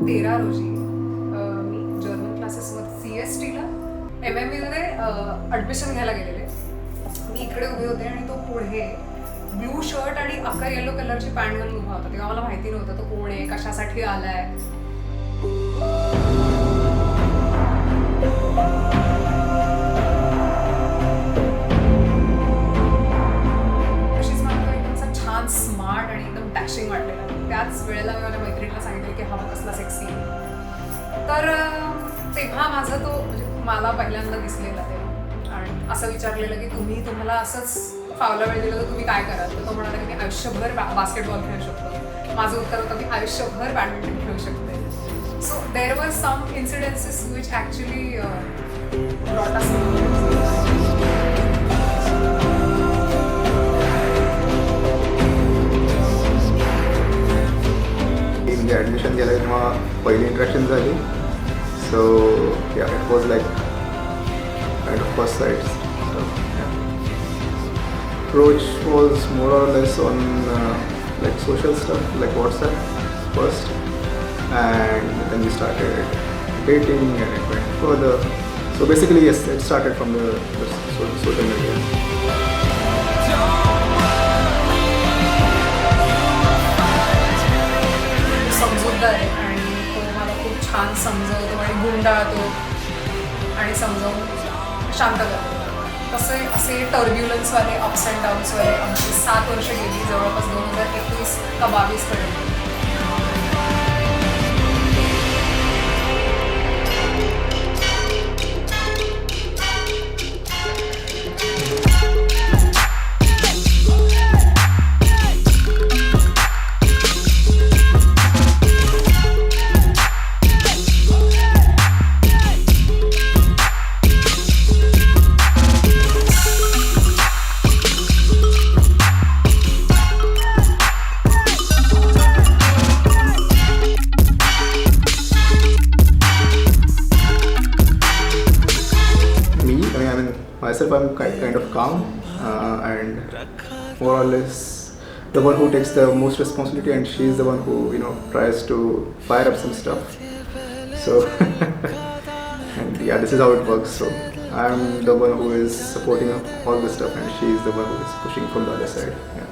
13 रोजी मी जर्मन क्लासेसमध्ये CSTला MMBमध्ये ॲडमिशन घ्यायला गेलेले. मी इकडे उभे होते आणि तो पुढे ब्लू शर्ट आणि अख्खा येलो कलरची पॅन्ट घालून उभा होता. तेव्हा मला माहिती नव्हतं तो कोण आहे, कशासाठी आलाय. छान स्मार्ट आणि एकदम डॅशिंग वाटलेला. त्याच वेळेला मी माझ्या मैत्रिणीला सांगितलं की हा बघ कसला सेक्सी. तर तेव्हा माझा तो म्हणजे मला पहिल्यांदा दिसलेला तेव्हा आणि असं विचारलेलं की तुम्हाला असंच फावला वेळ दिला तर तुम्ही काय कराल. तर तो म्हणाला की मी आयुष्यभर बास्केटबॉल खेळू शकतो. माझं उत्तर होतं मी आयुष्यभर बॅडमिंटन खेळू शकते. So there were some incidences which actually brought us. Admission केलं तेव्हा पहिली इंट्रॅक्शन झाली. So yeah it was like kind of first sight. Approach was more or less on like social stuff like WhatsApp first, and then we started dating and it went further. So basically yes, it started from the social media. समजूतदार आहे आणि तो मला खूप छान समजवतो आणि गुंडाळतो आणि समजावून शांत करतो. असे टर्ब्युलन्सवाले अप्स अँड डाऊन्सवाले आमची 7 वर्ष गेली, जवळपास 2021 का 22 पर्यंत. Myself, I'm kind of calm and more or less the one who takes the most responsibility, and she's the one who tries to fire up some stuff. So and yeah, this is how it works. So I'm the one who is supporting all the stuff, and she's the one who is pushing from the other side. Yeah.